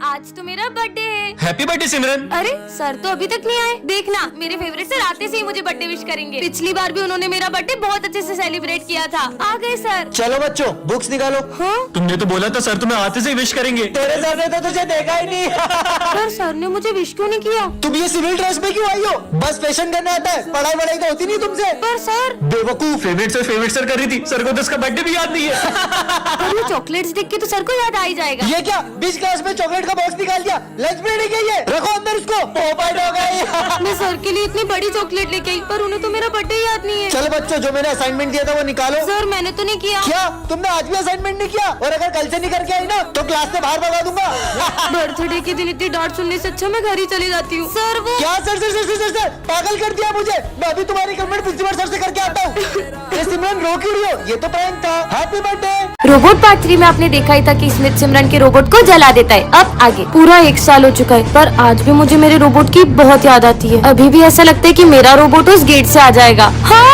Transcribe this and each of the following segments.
आज तो मेरा बर्थडे है। हैप्पी बर्थडे सिमरन। अरे सर तो अभी तक नहीं आए। देखना मेरे फेवरेट सर आते से ही मुझे बर्थडे विश करेंगे। पिछली बार भी उन्होंने मेरा बर्थडे बहुत अच्छे से सेलिब्रेट किया था। आ गए सर। चलो बच्चों बुक्स निकालो। हाँ तुमने तो बोला था सर तुम्हें आते से ही विश करेंगे। तेरे सर ने तो तुझे देखा ही नहीं। पर सर ने मुझे विश क्यों नहीं किया? तुम ये सिविल ड्रेस में क्यों आई हो? बस फैशन करना आता है, पढ़ाई वढ़ाई तो होती नहीं तुमसे। पर सर बेवकूफ। फेवरेट सर कर रही थी, सर को तो उसका बर्थडे भी याद नहीं है। पर ये चॉकलेट्स देख के तो सर को याद आ ही जाएगा। ये क्या 20 क्लास में चॉकलेट का बॉक्स निकाल दिया? लंच ब्रेक है ये, रखो अंदर इसको। पोपट हो गई। मैं सर के लिए इतनी बड़ी चॉकलेट लेके आई पर उन्हें तो मेरा बर्थडे याद नहीं है। चलो बच्चों जो मैंने असाइनमेंट दिया था वो निकालो। सर मैंने तो नहीं किया। क्या तुमने आज भी असाइनमेंट नहीं किया? और अगर कल से नहीं करके आई ना तो क्लास से बाहर भगा दूंगा। बर्थडे के दिन इतनी डांट सुनने से अच्छा मैं घर ही चली जाती हूँ। सर वो क्या sir sir sir sir sir पागल कर दिया मुझे। मैं अभी तुम्हारी कमेंट प्रिंसिपल सर से करके आता हूँ। ये सिमरन रो क्यों रही हो? ये तो प्रैंक था। Happy birthday. रोबोट पार्ट 3 में आपने देखा ही था कि स्मिथ सिमरन के रोबोट को जला देता है। अब आगे पूरा 1 साल हो चुका है पर आज भी मुझे मेरे रोबोट की बहुत याद आती है। अभी भी ऐसा लगता है कि मेरा रोबोट उस गेट से आ जाएगा। हाँ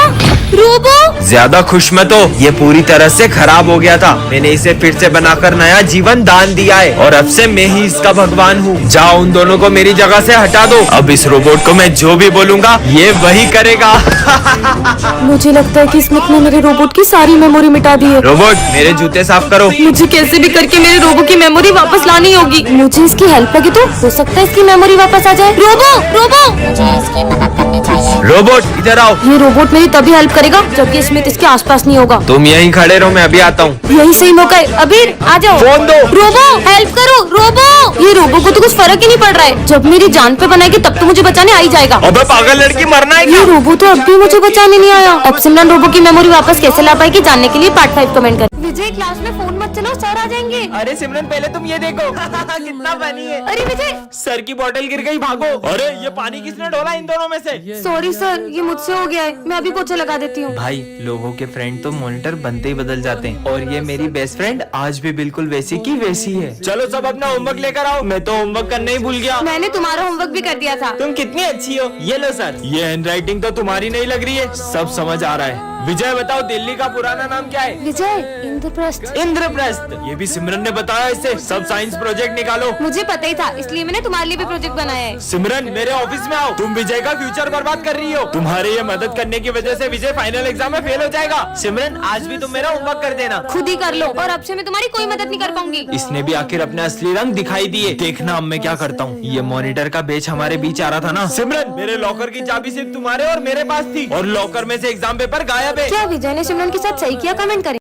रोबो ज्यादा खुश मत हो, ये पूरी तरह से खराब हो गया था। मैंने इसे फिर से बनाकर नया जीवन दान दिया है और अब से मैं ही इसका भगवान हूँ। जाओ उन दोनों को मेरी जगह से हटा दो। अब इस रोबोट को मैं जो भी बोलूँगा ये वही करेगा। मुझे लगता है कि स्मिथ ने मेरे रोबोट की सारी मेमोरी मिटा दी है। रोबोट मेरे जूते साफ करो। मुझे कैसे भी करके मेरे रोबो की मेमोरी वापस लानी होगी। मुझे इसकी हेल्प लगी तो हो सकता है इसकी मेमोरी वापस आ जाए। रोबो रोबो मुझे इसकी मदद करनी चाहिए। रोबोट इधर आओ। ये रोबोट मेरी तभी हेल्प करेगा जबकि स्मिथ इसके आसपास नहीं होगा। तुम यहीं खड़े रहो, मैं अभी आता हूँ। यही सही मौका है। अबीर आ जाओ। फोन दो। रोबो हेल्प करो। रोबो ये रोबो को तो कुछ फर्क ही नहीं पड़ रहा है। जब मेरी जान पे बनाएगी तब तो मुझे बचाने आ ही जाएगा। अबे पागल लड़की, मरना है क्या? ये रोबो तो अब भी मुझे बचाने नहीं आया। अब सिमरन रोबो की मेमोरी वापस कैसे ला पाएगी जानने के लिए पार्ट 5 कमेंट कर। विजय क्लास में फोन मत चलाओ, सर आ जाएंगे। अरे सिमरन पहले तुम ये देखो। कितना फनी है। अरे विजय सर की बोतल गिर गई, भागो। अरे ये पानी किसने डोला इन दोनों में से? सॉरी सर ये मुझसे हो गया है। मैं अभी पोछा लगा देती हूँ। भाई लोगों के फ्रेंड तो मॉनिटर बनते ही बदल जाते हैं और ये मेरी बेस्ट फ्रेंड आज भी बिल्कुल वैसी की वैसी है। चलो सब अपना होमवर्क लेकर आओ। मैं तो होमवर्क करने ही भूल गया। मैंने तुम्हारा होमवर्क भी कर दिया था। तुम कितनी अच्छी हो। ये लो सर। ये हैंडराइटिंग तो तुम्हारी नहीं लग रही है, सब समझ आ रहा है। विजय बताओ दिल्ली का पुराना नाम क्या है? विजय इंद्रप्रस्थ। इंद्रप्रस्थ। ये भी सिमरन ने बताया इसे। सब साइंस प्रोजेक्ट निकालो। मुझे पता ही था इसलिए मैंने तुम्हारे लिए भी प्रोजेक्ट बनाया है। सिमरन मेरे ऑफिस में आओ। तुम विजय का फ्यूचर बर्बाद कर रही हो। तुम्हारे ये मदद करने की वजह से विजय फाइनल एग्जाम में फेल हो जाएगा। सिमरन आज भी तुम मेरा होमवर्क कर देना। खुद ही कर लो और अब से मैं तुम्हारी कोई मदद नहीं कर पाऊंगी। इसने भी आखिर अपने असली रंग दिखाई दिए। देखना अब मैं क्या करता हूँ। ये मॉनिटर का बेच हमारे बीच आ रहा था ना। सिमरन मेरे लॉकर की चाबी सिर्फ तुम्हारे और मेरे पास थी और लॉकर में से एग्जाम पेपर गायब है। क्या विजय ने सिमरन के साथ सही किया? कमेंट करें।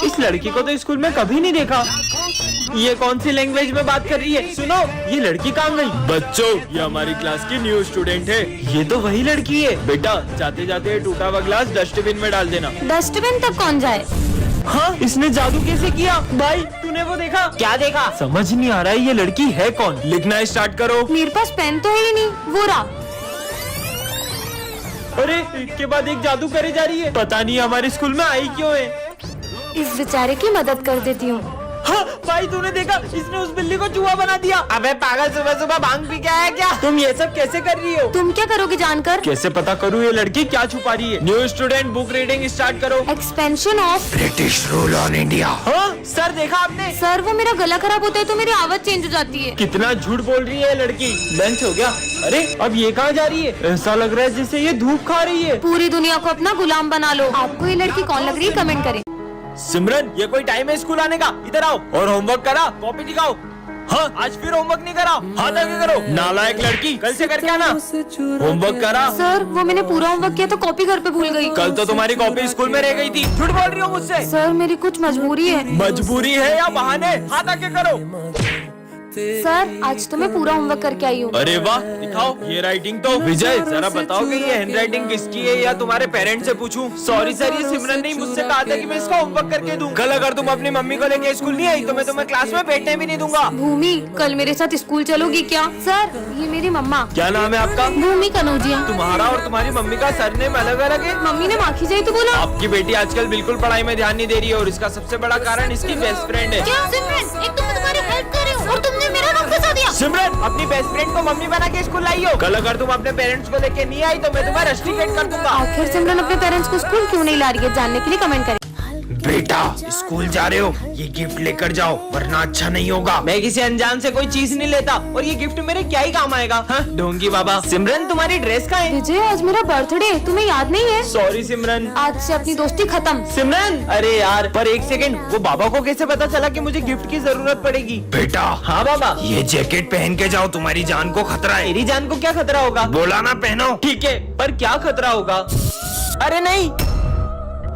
इस लड़की को तो स्कूल में कभी नहीं देखा। ये कौन सी लैंग्वेज में बात कर रही है? सुनो ये लड़की कहाँ गई? बच्चों ये हमारी क्लास की न्यू स्टूडेंट है। ये तो वही लड़की है। बेटा जाते जाते टूटा हुआ ग्लास डस्टबिन में डाल देना। डस्टबिन तक कौन जाए? हाँ इसने जादू कैसे किया? भाई तूने वो देखा? क्या देखा? समझ नहीं आ रहा है ये लड़की है कौन। लिखना स्टार्ट करो। मेरे पास पेन तो है ही नहीं। वो रहा। अरे एक के बाद एक जादू करे जा रही है। पता नहीं हमारे स्कूल में आई क्यों है। इस बेचारे की मदद कर देती हूँ। हाँ, भाई तूने देखा इसने उस बिल्ली को चूहा बना दिया। अबे पागल सुबह सुबह भांग पी के आया क्या? तुम ये सब कैसे कर रही हो? तुम क्या करोगे जानकर? कैसे पता करूँ ये लड़की क्या छुपा रही है? New student book reading start करो। Expansion of British rule on India. हाँ सर देखा आपने? सर वो मेरा गला खराब होता है तो मेरी आवाज चेंज हो जाती है। कितना झूठ बोल रही है लड़की। लंच हो गया? अरे अब ये कहाँ जा रही है? ऐसा लग रहा है जैसे ये धूप खा रही है। पूरी दुनिया को अपना गुलाम बना लो। आपको ये लड़की कौन लग रही है? कमेंट करें। सिमरन ये कोई टाइम है स्कूल आने का? इधर आओ और होमवर्क करा। कॉपी दिखाओ। हाँ आज फिर होमवर्क नहीं करा। हाथ आगे करो। नालायक लड़की, कल से करके आना। होमवर्क करा? सर वो मैंने पूरा होमवर्क किया तो कॉपी घर पे भूल गई। कल तो तुम्हारी कॉपी स्कूल में रह गई थी। झूठ बोल रही हो मुझसे। सर मेरी कुछ मजबूरी है। मजबूरी है या बहाने? हाथ आगे करो। सर आज तो मैं पूरा होमवर्क करके आई हूँ। अरे वाह दिखाओ ये राइटिंग तो। विजय जरा बताओ कि ये हैंडराइटिंग किसकी है या तुम्हारे पेरेंट्स से पूछूं? सॉरी सर ये सिमरन ने मुझसे कहा था कि मैं इसका होमवर्क करके दूं। कल अगर तुम अपनी मम्मी को लेके स्कूल नहीं आई तो मैं तुम्हें क्लास में बैठने भी नहीं दूंगा। भूमि कल मेरे साथ स्कूल चलोगी क्या? सर ये मेरी मम्मा। क्या नाम है आपका? भूमि कनौजिया। तुम्हारा और तुम्हारी मम्मी का सरनेम अलग अलग है? मम्मी ने माखी जाई तो बोला। आपकी बेटी आजकल बिल्कुल पढ़ाई में ध्यान नहीं दे रही है और इसका सबसे बड़ा कारण इसकी बेस्ट फ्रेंड है। क्या सिमरन? एक तो मैं तुम्हारी हेल्प कर रही हूँ और तुमने मेरा नाम फंसा दिया। सिमरन अपनी बेस्ट फ्रेंड को मम्मी बना के स्कूल लाई हो। कल अगर तुम अपने पेरेंट्स को लेके नहीं आई तो मैं तुम्हें रस्टिकेट कर दूंगा। आखिर सिमरन अपने पेरेंट्स को स्कूल क्यों नहीं ला रही है जानने के लिए कमेंट करें। बेटा स्कूल जा रहे हो, ये गिफ्ट लेकर जाओ वरना अच्छा नहीं होगा। मैं किसी अनजान से कोई चीज नहीं लेता और ये गिफ्ट मेरे क्या ही काम आएगा। हाँ ढोंगी बाबा। सिमरन तुम्हारी ड्रेस कहाँ है? विजय आज मेरा बर्थडे, तुम्हें याद नहीं है? सॉरी सिमरन। आज से अपनी दोस्ती खत्म। सिमरन अरे यार, पर एक सेकंड, वो बाबा को कैसे पता चला कि मुझे गिफ्ट की जरूरत पड़ेगी? बेटा हाँ बाबा। ये जैकेट पहन के जाओ, तुम्हारी जान को खतरा है। मेरी जान को क्या खतरा होगा? बोला ना पहनो। ठीक है, पर क्या खतरा होगा? अरे नहीं,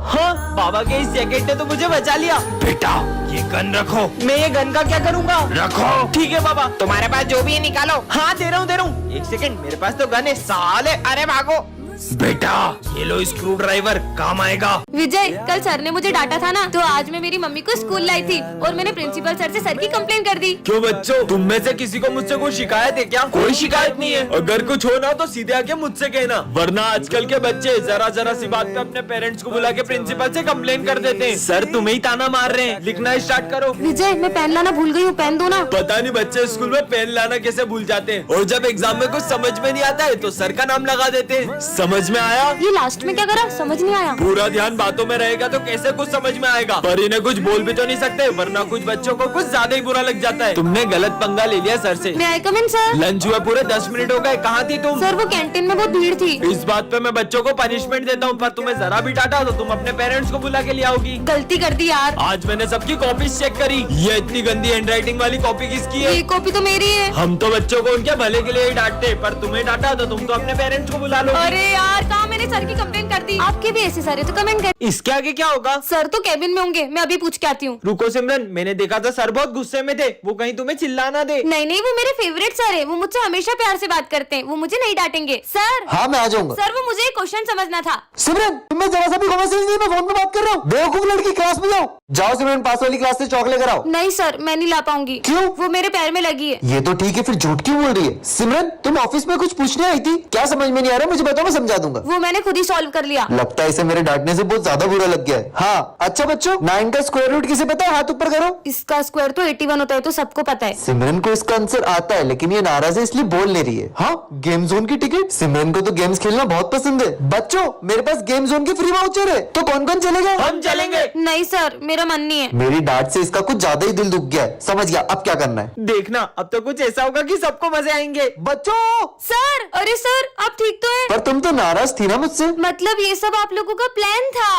हाँ बाबा के इस जैकेट ने तो मुझे बचा लिया। बेटा ये गन रखो। मैं ये गन का क्या करूँगा? रखो। ठीक है बाबा। तुम्हारे पास जो भी है निकालो। हाँ दे रहा हूँ। एक सेकंड, मेरे पास तो गन है साले। अरे भागो। बेटा ये लो स्क्रू ड्राइवर, काम आएगा। विजय कल सर ने मुझे डांटा था ना, तो आज मैं मेरी मम्मी को स्कूल लाई थी और मैंने प्रिंसिपल सर से सर की कंप्लेन कर दी। क्यों बच्चों, तुम में से किसी को मुझसे कोई शिकायत है क्या? कोई शिकायत नहीं है। अगर कुछ हो ना तो सीधे आके मुझसे कहना, वरना आजकल के बच्चे जरा जरा सी बात पे अपने पेरेंट्स को बुला के प्रिंसिपल से कंप्लेन कर देते हैं। सर तुम्हें ही ताना मार रहे हैं। लिखना स्टार्ट करो। विजय मैं पेन लाना भूल गई हूँ, पेन दो ना। पता नहीं बच्चे स्कूल में पेन लाना कैसे भूल जाते हैं, और जब एग्जाम में कुछ समझ में नहीं आता है तो सर का नाम लगा देते हैं। समझ में आया? ये लास्ट में क्या करा समझ नहीं आया। पूरा ध्यान बातों में रहेगा तो कैसे कुछ समझ में आएगा? पर इन्हें कुछ बोल भी तो नहीं सकते, वरना कुछ बच्चों को कुछ ज्यादा ही बुरा लग जाता है। तुमने गलत पंगा ले लिया सर से। मैं आई कम इन सर? लंच हुआ पूरे 10 मिनट हो गए, कहाँ थी तुम? सर वो कैंटीन में बहुत भीड़ थी। इस बात पे मैं बच्चों को पनिशमेंट देता हूँ, पर तुम्हें जरा भी डांटा तो तुम अपने पेरेंट्स को बुला के ले आओगी। गलती कर दी यार। आज मैंने सबकी कॉपी चेक करी, ये इतनी गंदी हैंडराइटिंग वाली कॉपी किसकी है? ये कॉपी तो मेरी है। हम तो बच्चों को उनके भले के लिए ही डांटते, पर तुम्हें डांटा तो तुम तो अपने पेरेंट्स को बुला लो। अरे यार कहा मैंने सर की कंप्लेन कर दी। आपके भी ऐसे सर है तो कमेंट कर। इसके आगे क्या होगा? सर तो कैबिन में होंगे, मैं अभी पूछ के आती हूँ। रुको सिमरन, मैंने देखा था सर बहुत गुस्से में थे, वो कहीं तुम्हें चिल्ला ना दे। नहीं नहीं वो मेरे फेवरेट सर है, वो मुझसे हमेशा प्यार से बात करते हैं, वो मुझे नहीं डांटेंगे। सर हाँ मैं आ जाऊंगा। सर वो मुझे एक क्वेश्चन समझना था। सिमरन तुम्हें जरा सा भी कॉमन सेंस नहीं, मैं फोन पे बात कर रहा हूँ। बेवकूफ लड़की, क्लास में जाओ। जाओ सिमरन पास वाली क्लास से चॉकलेट कराओ। नहीं सर मैं नहीं ला पाऊंगी। क्यों? वो मेरे पैर में लगी है। ये तो ठीक है, फिर झूठ क्यों बोल रही है? सिमरन तुम ऑफिस में कुछ पूछने आई थी, क्या समझ में नहीं आ रहा मुझे बताओ, मैं समझा दूंगा। वो मैंने खुद ही सॉल्व कर लिया। लगता है इसे मेरे डांटने से बहुत ज्यादा बुरा लग गया है। हाँ अच्छा बच्चों, 9 का स्क्वायर रूट किसे पता है? हाथ ऊपर करो। इसका स्क्वायर तो 81 होता है, तो सबको पता है। सिमरन को इसका आंसर आता है, लेकिन ये नाराज है इसलिए बोल नहीं रही है। हाँ गेम जोन की टिकट, सिमरन को तो गेम्स खेलना बहुत पसंद है। बच्चों मेरे पास गेम जोन की फ्री वाउचर है, तो कौन कौन चलेगा? हम चलेंगे। नहीं सर मेरा मन नहीं है। मेरी डांट से इसका कुछ ज्यादा ही दिल दुख गया है। समझ गया, अब क्या करना है? देखना अब तो कुछ ऐसा होगा कि सबको मजे आएंगे। बच्चों सर अरे सर आप ठीक तो है? पर तुम तो नाराज थी ना मुझसे। मतलब ये सब आप लोगों का प्लान था।